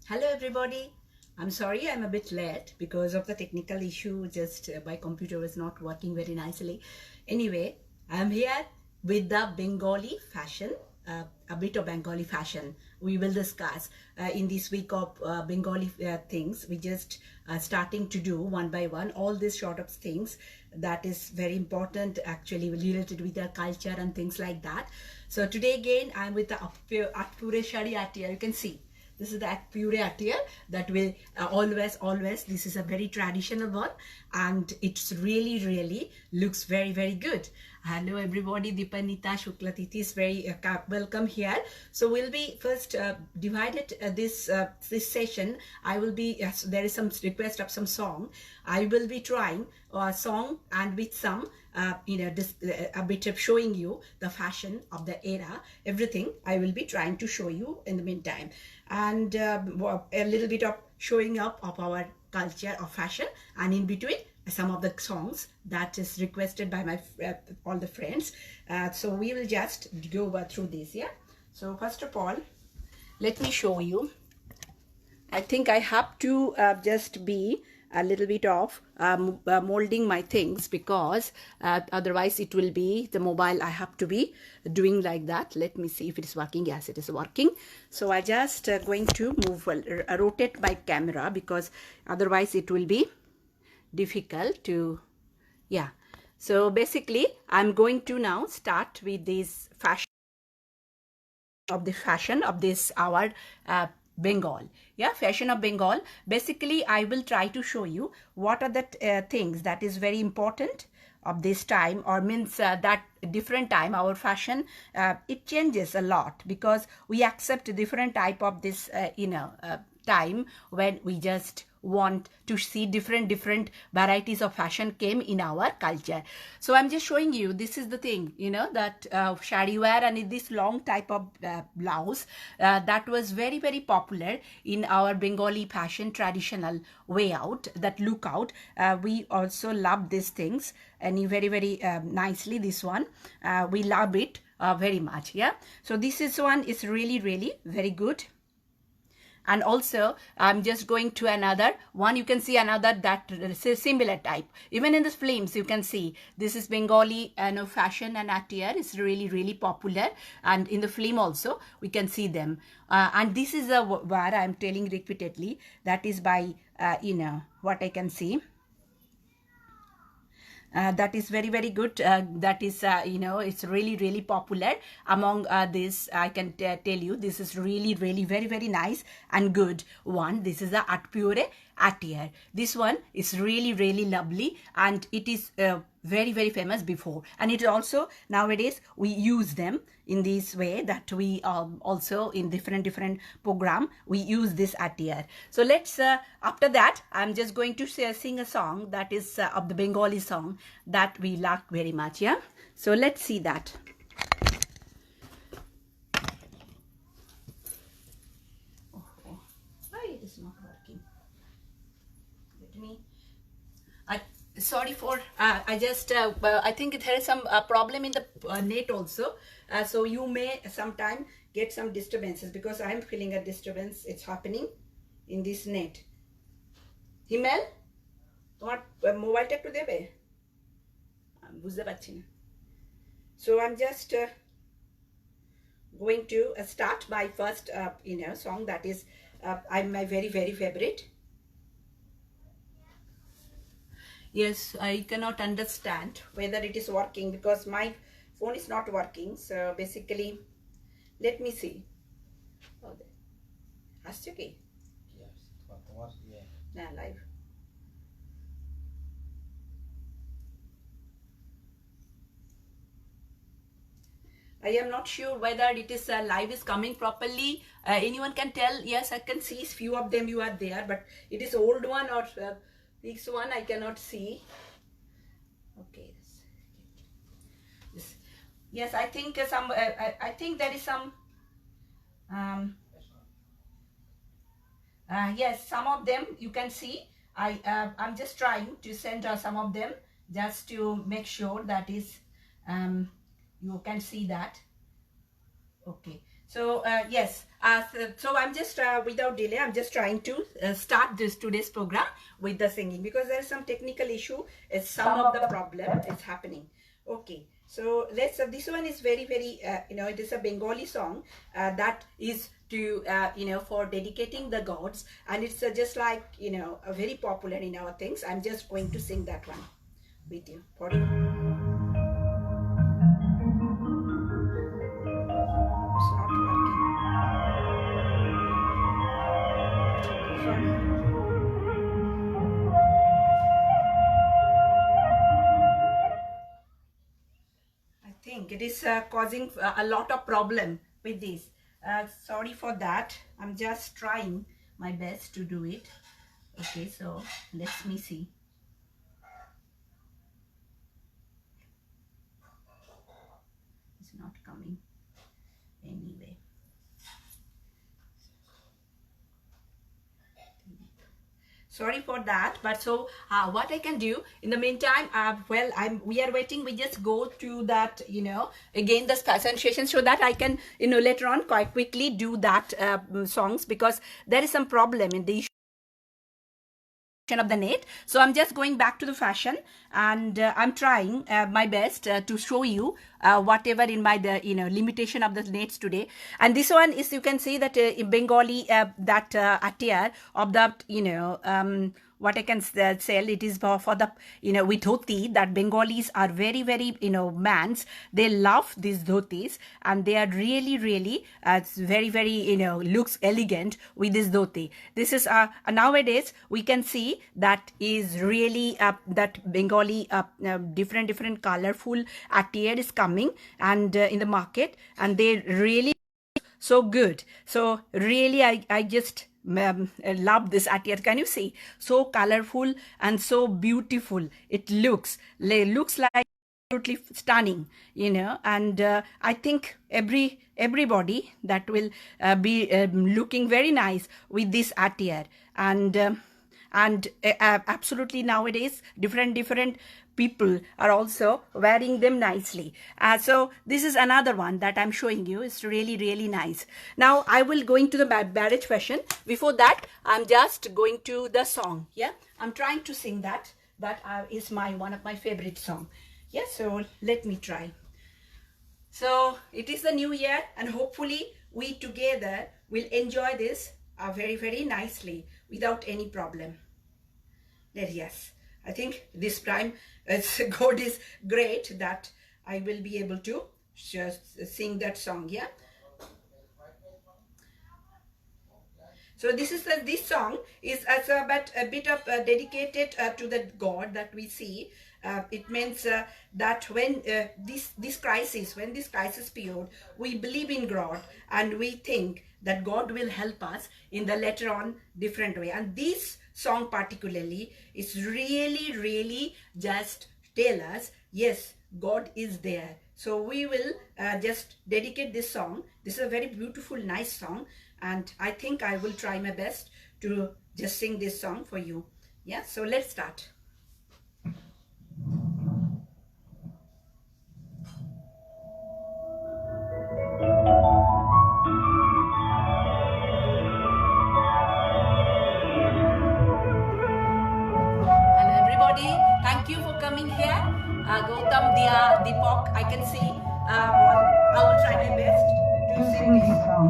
Hello everybody. I'm sorry I'm a bit late because of the technical issue. Just my computer was not working very nicely. Anyway, I'm here with the Bengali fashion, a bit of Bengali fashion. We will discuss in this week of Bengali things. We just starting to do one by one all these sort of things that is very important actually related with our culture and things like that. So today again I'm with the Atpure Shari Atia. You can see this is the pure attire that will always this is a very traditional one and it's really looks very good. Hello everybody, Dipanita Shuklatiti is very welcome here. So we'll be first divided this session. I will be there is some request of some song. I will be trying a song and with some a bit of showing you the fashion of the era, everything I will be trying to show you in the meantime, and a little bit of showing up of our culture of fashion, and in between some of the songs that is requested by my all the friends. So we will just go through this. Yeah, so first of all let me show you. I think I have to just be a little bit of molding my things because otherwise it will be the mobile. I have to be doing like that. Let me see if it is working. Yes, it is working. So I just going to move rotate my camera because otherwise it will be difficult to, yeah. So basically I'm going to now start with this fashion of this our Bengal. Yeah, fashion of Bengal. Basically I will try to show you what are the things that is very important of this time, or means that different time our fashion it changes a lot because we accept different type of this time when we just want to see different varieties of fashion came in our culture. So I'm just showing you, this is the thing, that shari wear and this long type of blouse that was very popular in our Bengali fashion traditional way out, that look out. We also love these things and very nicely this one. We love it very much. Yeah, so this is one is really very good. And also I'm just going to another one. You can see another that similar type. Even in the films you can see this is Bengali fashion and attire is really popular, and in the film also we can see them. And this is a where I'm telling repeatedly that is by what I can see. That is very good. That is it's really popular among this. I can tell you this is really very nice and good one. This is the Atpure attire. This one is really lovely, and it is very famous before, and it also nowadays we use them in this way that we also in different program we use this attire. So let's after that I'm just going to sing a song that is of the Bengali song that we like very much. Yeah, so let's see that. Why it is not working? Let me sorry for I just I think there is some problem in the net also, so you may sometime get some disturbances because I am feeling a disturbance. It's happening in this net. হিমেল তোমার মোবাইলটা একটু দেবে, বুঝতে পারছি না. So I'm just going to start my first song that is I'm my very favorite. Yes, I cannot understand whether it is working because my phone is not working. So basically let me see. Oh, আসছে কি? না, live. I am not sure whether it is live is coming properly. Anyone can tell? Yes, I can see few of them you are there, but it is old one or this one I cannot see. Okay. Yes, I think some. I think there is some. Yes, some of them you can see. I'm just trying to send some of them just to make sure that is you can see that. Okay, So yes, so I'm just without delay, I'm just trying to start this today's program with the singing because there is some technical issue. Some of the problem is happening. Okay, so let's. This one is very very. It is a Bengali song that is to for dedicating the gods, and it's just like very popular in our things. I'm just going to sing that one with you for you. It's not working. Sorry. I think it is causing a lot of problem with this. Sorry for that. I'm just trying my best to do it. Okay, so let me see. It's not coming anyway. Sorry for that, but so what I can do in the meantime, well, we are waiting. We just go to that, again the concentration so that I can, later on quite quickly do that songs because there is some problem in the of the net. So I'm just going back to the fashion and I'm trying my best to show you whatever in my limitation of the nets today. And this one is, you can see that in Bengali that attire of that what I can sell, it is for the with dhoti, that Bengalis are very very mans, they love these dhotis and they are really really very very looks elegant with this dhoti. This is nowadays we can see that is really that Bengali different colorful attire is coming and in the market, and they really so good. So really I just love this attire. Can you see, so colorful and so beautiful it looks like absolutely stunning, and I think everybody that will be looking very nice with this attire, and absolutely nowadays different people are also wearing them nicely. So this is another one that I'm showing you. It's really really nice. Now I will go into the marriage fashion. Before that, I'm just going to the song. Yeah, I'm trying to sing that is one of my favorite song. Yeah, so let me try. So it is the new year and hopefully we together will enjoy this very very nicely without any problem. Yes, I think this time God is great that I will be able to just sing that song. Yeah. So this song is as a bit of dedicated to the God that we see. It means that when this crisis period, we believe in God and we think that God will help us in the later on different way. And this song particularly is really really just tell us, yes, God is there. So we will just dedicate this song. This is a very beautiful, nice song, and I think I will try my best to just sing this song for you. Yeah, so let's start. Hello everybody, thank you for coming here. Gautam, Dia, Deepak, I can see. I will try my best to sing this song.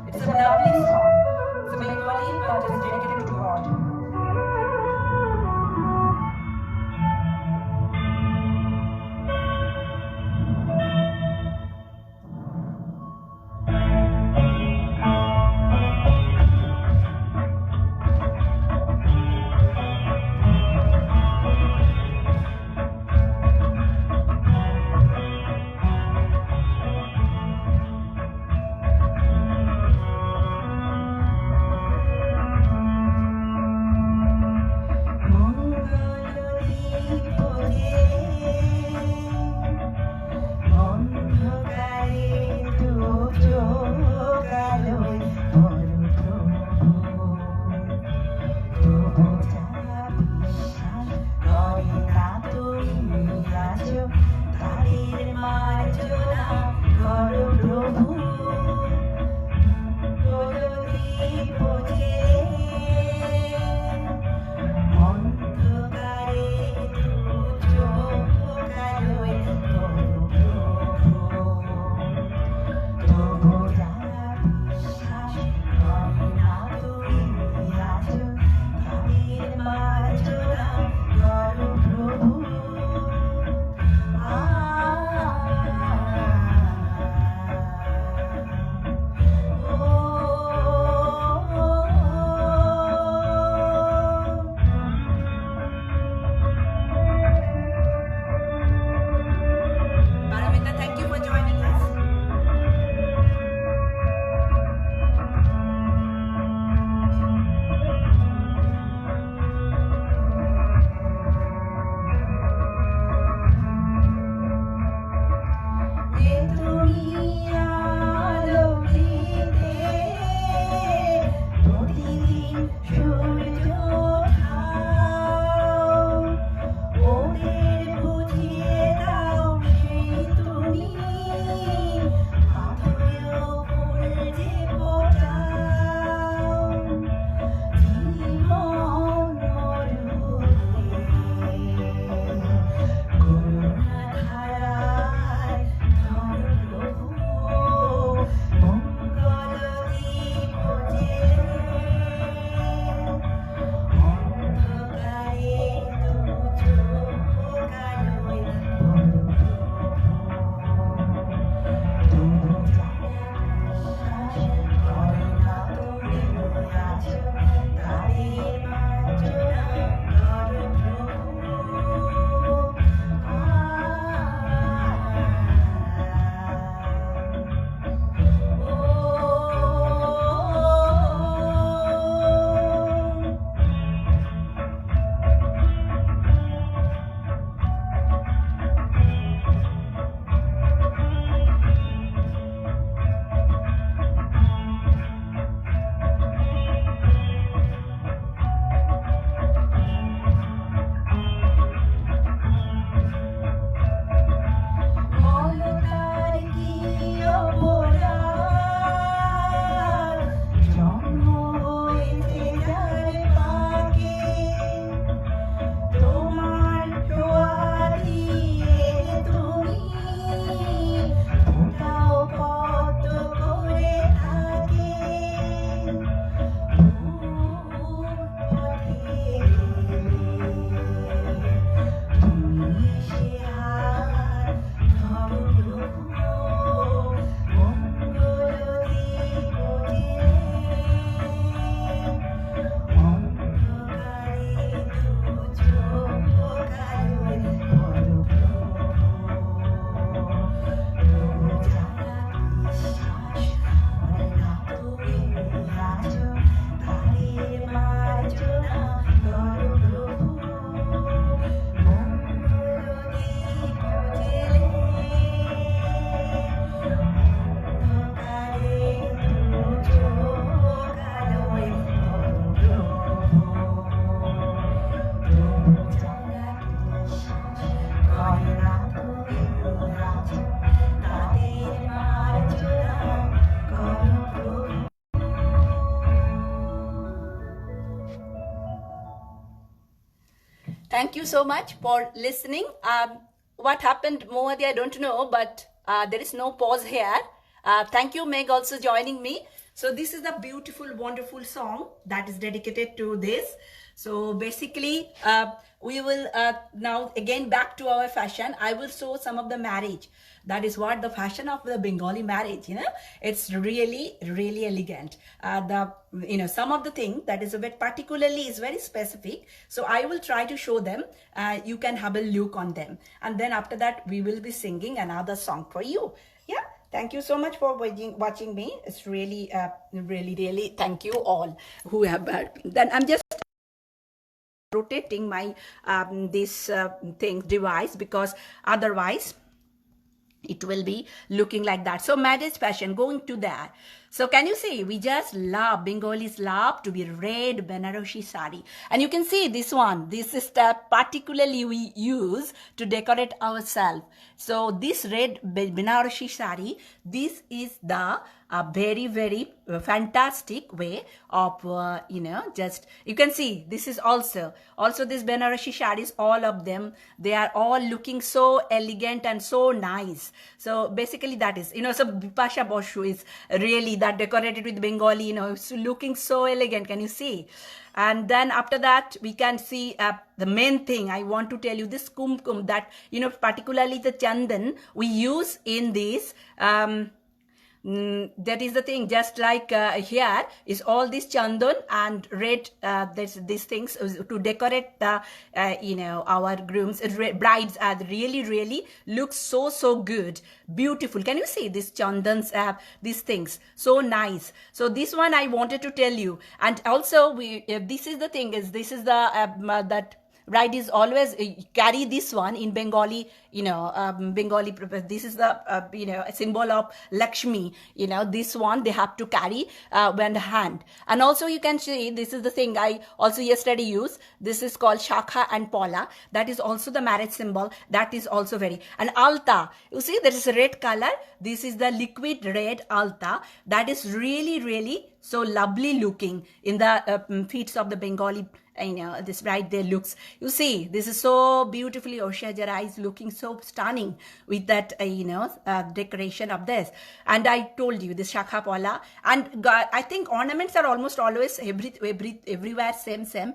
It's a lovely song. It's a Bengali, but it's dedicated to God. Thank you so much for listening. What happened, Mohadi, I don't know, but there is no pause here. Thank you, Meg, also joining me. So this is the beautiful, wonderful song that is dedicated to this. So basically, we will now again back to our fashion. I will show some of the marriage. That is what the fashion of the Bengali marriage, it's really, really elegant. Some of the thing that is a bit particularly is very specific. So I will try to show them. You can have a look on them. And then after that, we will be singing another song for you. Yeah. Thank you so much for watching me. It's really, really, thank you all who have. Then I'm just rotating my this device, because otherwise it will be looking like that. So marriage fashion, going to that. So can you see, we just love, Bengalis love to be red Benarosi sari. And you can see this one, this is the particularly we use to decorate ourselves. So this red Benarosi sari, this is the very, very fantastic way of, just, you can see, this is also this Benarosi saris, all of them, they are all looking so elegant and so nice. So basically that is, so Bipasha Boshu is really that decorated with Bengali, it's looking so elegant. Can you see? And then after that, we can see the main thing I want to tell you, this kumkum that, particularly the chandan we use in this, that is the thing, just like here is all this chandan and red, these things to decorate the our grooms, brides, really, really looks so good, beautiful. Can you see this chandans, these things, so nice. So this one I wanted to tell you. And also this is the thing, is this is the that bride is always carry this one in Bengali, Bengali, this is the, a symbol of Lakshmi, this one they have to carry when the hand. And also you can see, this is the thing I also yesterday used, this is called Shakha and Paula, that is also the marriage symbol, that is also very, and alta, you see there is a red color, this is the liquid red alta, that is really, really so lovely looking in the feet of the Bengali, this bride there looks. You see, this is so beautifully oceanized, looking so stunning with that, decoration of this. And I told you, this Shakha Paula. And I think ornaments are almost always everywhere same.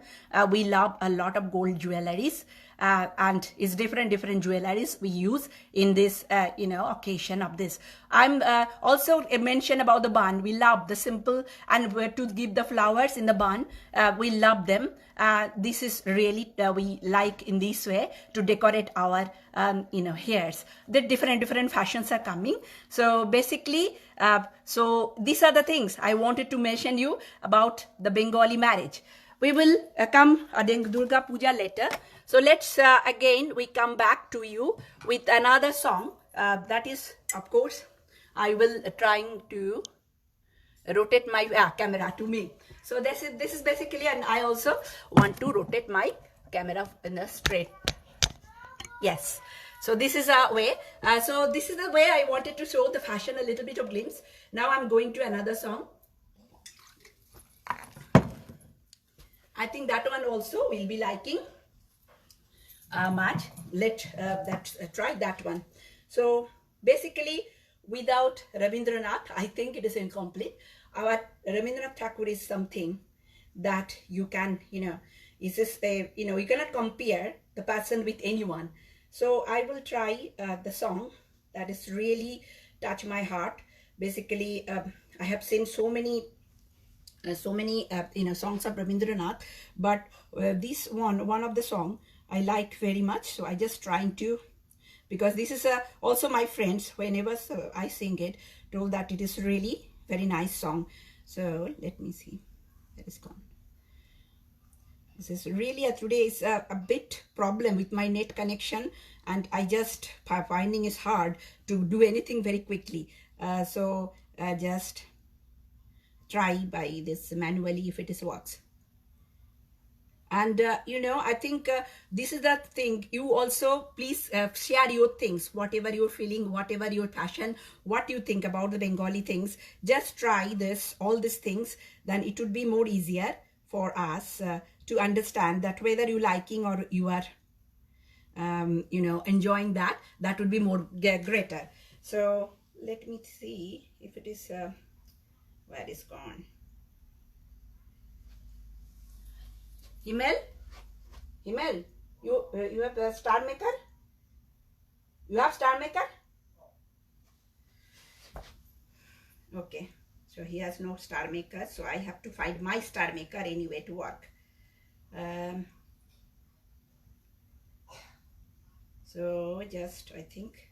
We love a lot of gold jewelries. And it's different jewelries we use in this, occasion of this. I'm also mention about the bun. We love the simple, and to give the flowers in the bun. We love them. This is really we like in this way to decorate our hairs. The different fashions are coming. So basically, so these are the things I wanted to mention you about the Bengali marriage. We will come Durga Puja later. So let's again we come back to you with another song. That is, of course, I will trying to rotate my camera to me. So this is basically, and I also want to rotate my camera in a straight. Yes. So this is a way. So this is the way I wanted to show the fashion, a little bit of glimpse. Now I'm going to another song. I think that one also will be liking much. Let's try that one. So basically, without Rabindranath, I think it is incomplete. Our Rabindranath Tagore is something that you can, is just a, you cannot compare the person with anyone. So I will try the song that is really touch my heart. Basically, I have seen so many songs of Rabindranath, but this one of the song I like very much. So I just trying to, because this is also my friends, whenever I sing it, told that it is really very nice song. So let me see, that is gone. This is really today is a bit problem with my net connection, and I just finding it's hard to do anything very quickly. So just try by this manually if it is works. And I think this is the thing. You also please share your things, whatever you're feeling, whatever your passion, what you think about the Bengali things. Just try this, all these things, then it would be more easier for us to understand that whether you liking or you are enjoying that would be more greater. So let me see if it is where is gone. Himmel, you have a star maker? You have star maker? Okay, so he has no star maker, so I have to find my star maker anyway to work. So just, I think,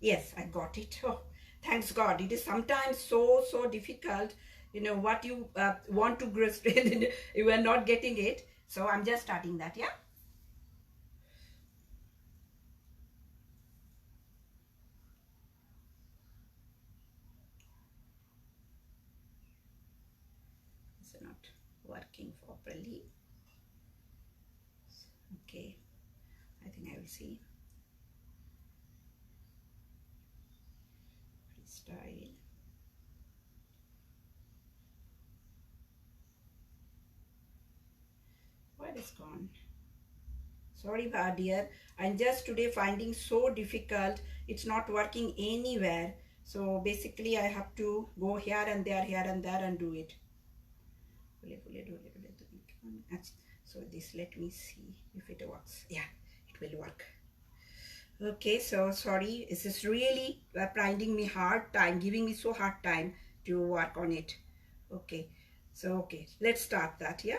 yes, I got it. Oh, thanks God. It is sometimes so difficult, what you want to grasp, you are not getting it. So I'm just starting that, yeah. It's not working properly. Okay, I think I will see. Freestyle. Where is gone? Sorry, dear. I'm just today finding so difficult. It's not working anywhere. So basically, I have to go here and there and do it. So this, let me see if it works. Yeah, it will work. Okay, so sorry, this is really finding me hard time, giving me so hard time to work on it. Okay, so okay, let's start that, yeah.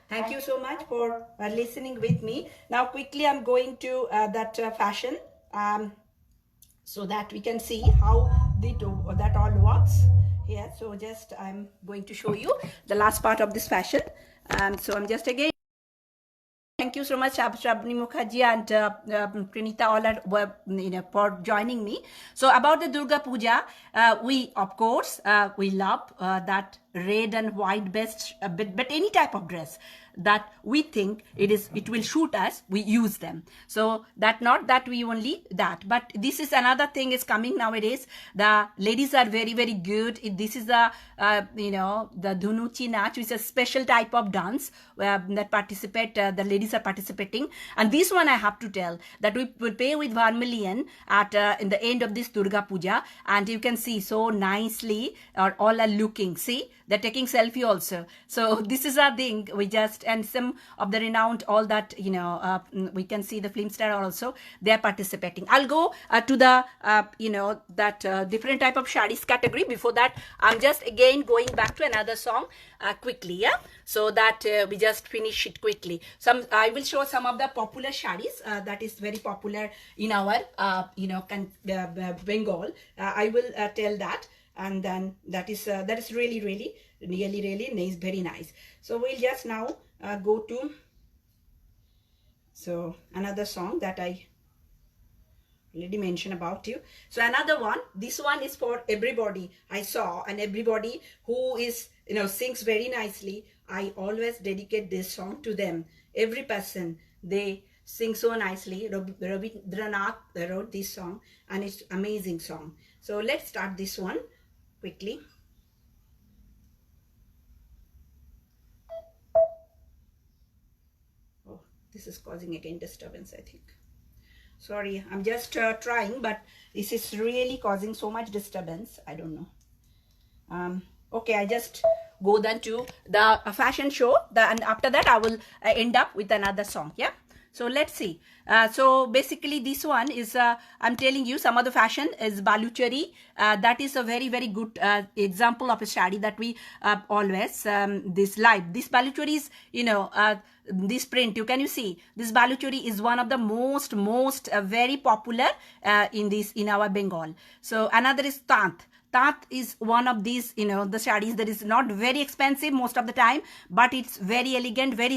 Thank you so much for listening with me. Now quickly I'm going to that fashion so that we can see how that all works here. So just I'm going to show you the last part of this fashion. So I'm just again, thank you. thank you so much, Shabni Mukherjee and Pranita, all are, for joining me. So about the Durga Puja, we of course we love that red and white best, but any type of dress that we think it will suit us, we use them. So that not that we only that, but this is another thing is coming nowadays. The ladies are very very good. This is the the Dhunuchi Nach, which is a special type of dance that participate. The ladies are participating, and this one I have to tell that we prepare with vermilion at in the end of this Durga Puja, and you can see so nicely, or all are looking. See, they're taking selfie also. So this is our thing. We just, and some of the renowned, all that, we can see the film star also, they are participating. I'll go to the that different type of sarees category. Before that, I'm just again going back to another song quickly, yeah, so that we just finish it quickly. I will show some of the popular sarees that is very popular in our Bengal. I will tell that, and then that is really nice, very nice. So we'll just now go to another song that I already mentioned about you. So another one, this one is for everybody I saw, and everybody who is sings very nicely. I always dedicate this song to them. Every person, they sing so nicely. Rabindranath wrote this song, and it's amazing song. So let's start this one quickly. Oh, this is causing again disturbance, I think. Sorry, I'm just trying, but this is really causing so much disturbance. I don't know. Okay, I just go then to the fashion show, and after that I will end up with another song. Yeah. So let's see. So basically this one is, I'm telling you, some of the fashion is Baluchari. That is a very, very good example of a saree that we always, this Baluchari is, this print, can you see? This Baluchari is one of the most very popular in our Bengal. So another is Tant. Tant is one of these, the sarees that is not very expensive most of the time, but it's very elegant, very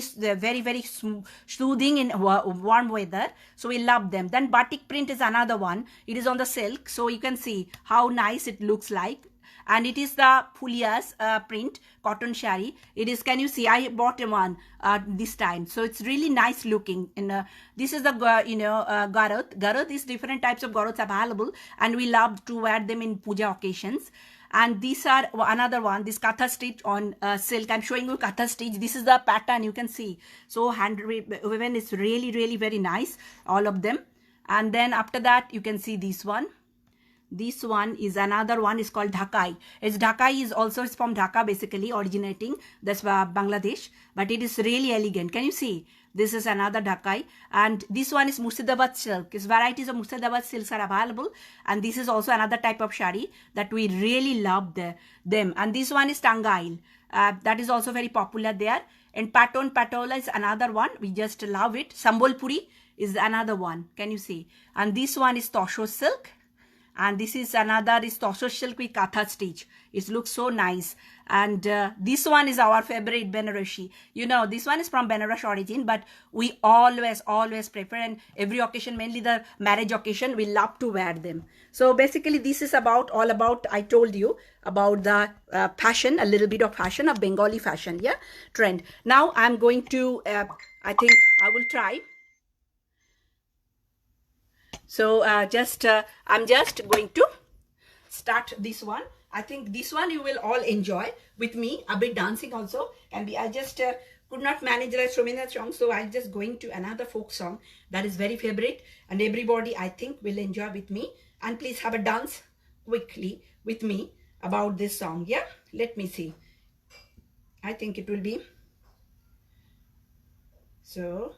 soothing in warm weather. So we love them. Then batik print is another one. It is on the silk, so you can see how nice it looks like. And it is the Phulias print cotton shari. It is, can you see, I bought one this time, so it's really nice looking. And this is the Garot is different types of Garots available, and we love to wear them in puja occasions. And these are another one, this Katha stitch on silk. I'm showing you Katha stitch. This is the pattern, you can see. So hand woven is really very nice, all of them. And then after that, you can see this one. This one is another one, is called Dhakai. Dhakai is also from Dhaka, basically originating. That's Bangladesh, but it is really elegant. Can you see? This is another Dhakai, and this one is Murshidabad silk. Its varieties of Murshidabad silks are available, and this is also another type of shari that we really love them. And this one is Tangail. That is also very popular there. And Paton Patola is another one. We just love it. Sambalpuri is another one. Can you see? And this one is Tosho silk. And this is another is Tosho silk with Katha stitch. It looks so nice. And this one is our favorite Benaroshi. This one is from Benaras origin, but we always prefer, and every occasion, mainly the marriage occasion, we love to wear them. So basically this is all about, I told you about the fashion, a little bit of fashion, of Bengali fashion, yeah, trend. Now I'm going to, I think I will try. So I'm just going to start this one. I think this one you will all enjoy with me, a bit dancing also can be. I just could not manage the Rabindranath song, so I'm just going to another folk song that is very favorite, and everybody I think will enjoy with me. And please have a dance quickly with me about this song. Yeah, let me see. I think it will be. So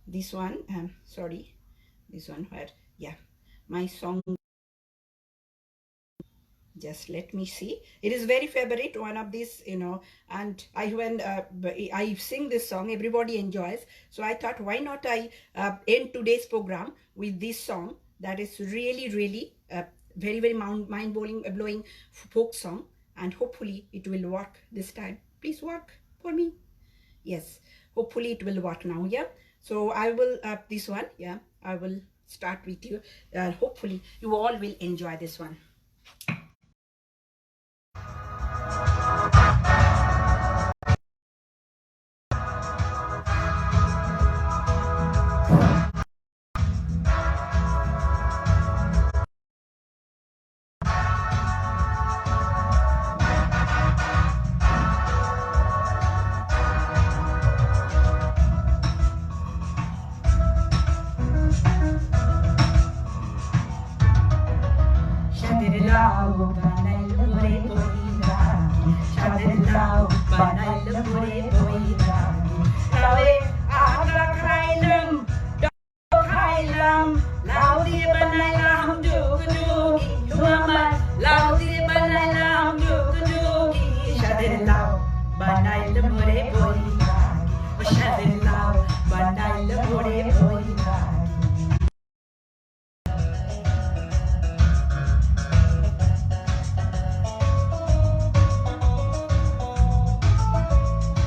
this one, sorry. This one where, yeah, my song, just let me see. It is very favorite, one of these, and when I sing this song, everybody enjoys. So I thought, why not I end today's program with this song that is really very mind-blowing folk song, and hopefully it will work this time. Please work for me. Yes, hopefully it will work now. Yeah. So I will this one, yeah, I will start with you. Hopefully you all will enjoy this one.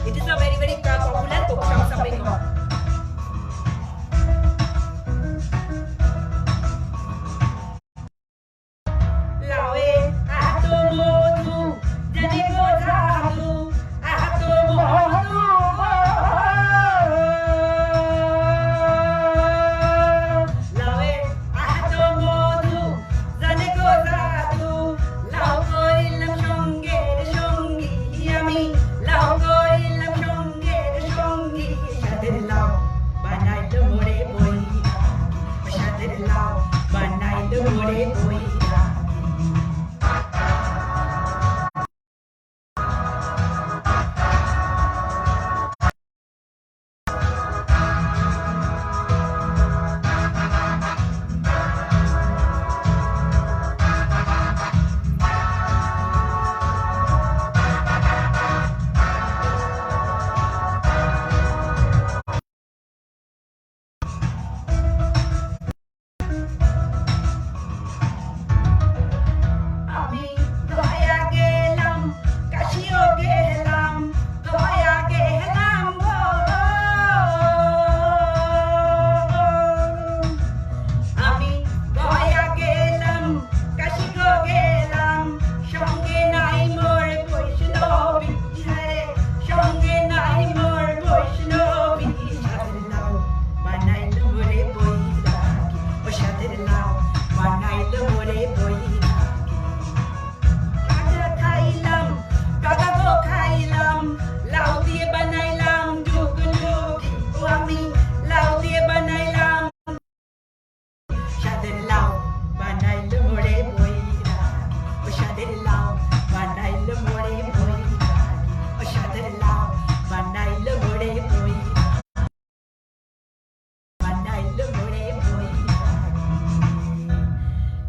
It is a very, very popular folk song sa Bengal.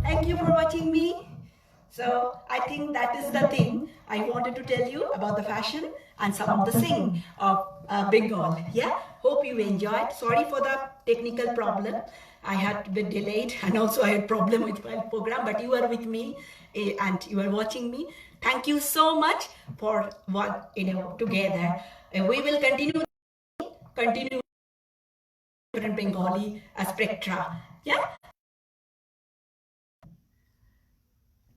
Thank you for watching me. So I think that is the thing I wanted to tell you about the fashion and some of the sing of Bengal. Yeah, hope you enjoyed. Sorry for the technical problem. I had been delayed and also I had problem with my program, but you are with me and you are watching me. Thank you so much for what together. We will continue in Bengali Spectra. Yeah.